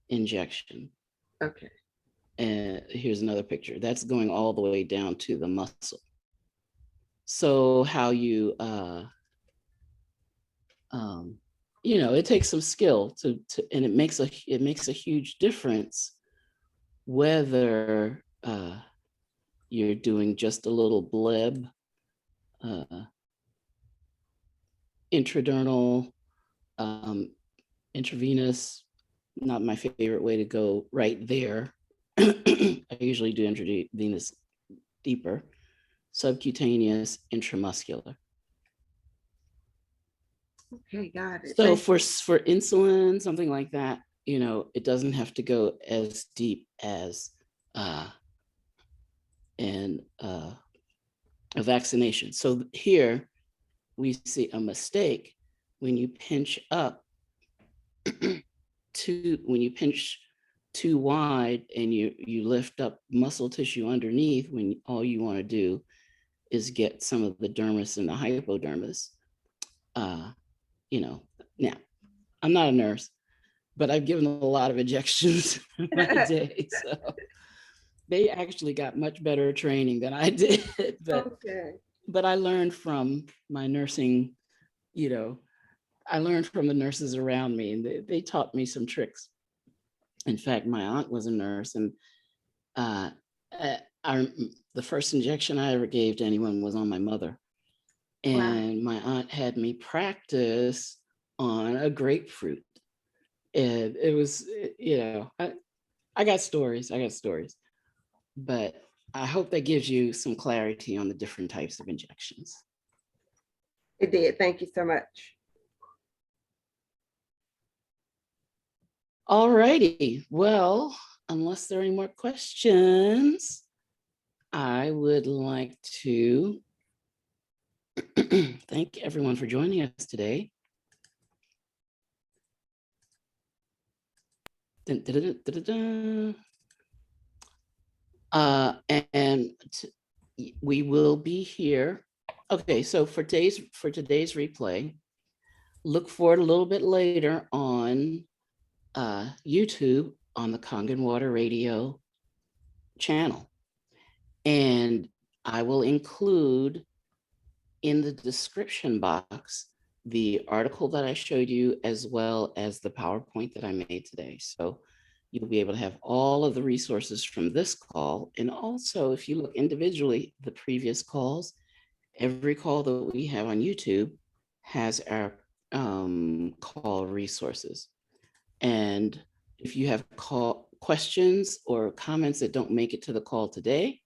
injection. Okay. And here's another picture. That's going all the way down to the muscle. So how you, it takes some skill and it makes a huge difference whether you're doing just a little bleb, intradermal, intravenous, not my favorite way to go right there. I usually do intravenous deeper, subcutaneous, intramuscular. Okay, got it. So for insulin, something like that, it doesn't have to go as deep as a vaccination. So here we see a mistake when you pinch up when you pinch too wide and you lift up muscle tissue underneath, when all you want to do is get some of the dermis and the hypodermis. Now I'm not a nurse, but I've given a lot of injections in my day, so they actually got much better training than I did. But I learned from my nursing, I learned from the nurses around me, and they taught me some tricks. In fact, my aunt was a nurse, and the first injection I ever gave to anyone was on my mother. And my aunt had me practice on a grapefruit. And it was, I got stories. But I hope that gives you some clarity on the different types of injections. It did. Thank you so much. All righty. Well, unless there are any more questions, I would like to thank everyone for joining us today. We will be here. Okay, so for today's replay, look for it a little bit later on YouTube on the Kangen Water Radio channel. And I will include in the description box the article that I showed you, as well as the PowerPoint that I made today. So you'll be able to have all of the resources from this call. And also, if you look individually, the previous calls, every call that we have on YouTube has our call resources. And if you have questions or comments that don't make it to the call today,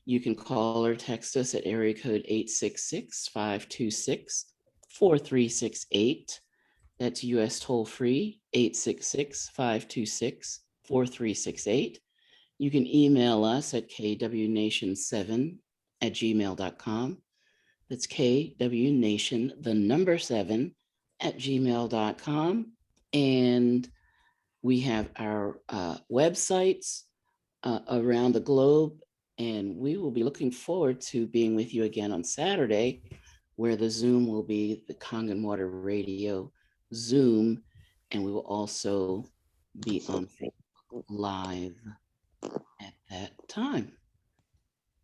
you can call or text us at area code 866-526-4368. That's US toll free, 866-526-4368. You can email us at kwnation7@gmail.com. That's KWNation, the number 7 @gmail.com. And we have our websites around the globe. And we will be looking forward to being with you again on Saturday, where the Zoom will be the Kangen Water Radio Zoom. And we will also be on Facebook Live at that time.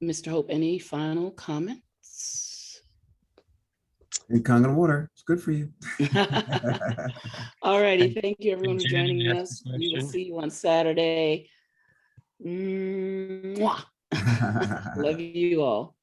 Mr. Hope, any final comments? Drink Kangen water. It's good for you. All righty. Thank you, everyone, for Jenny, joining you have us. a We will question? see you on Saturday. Mwah. Love you all.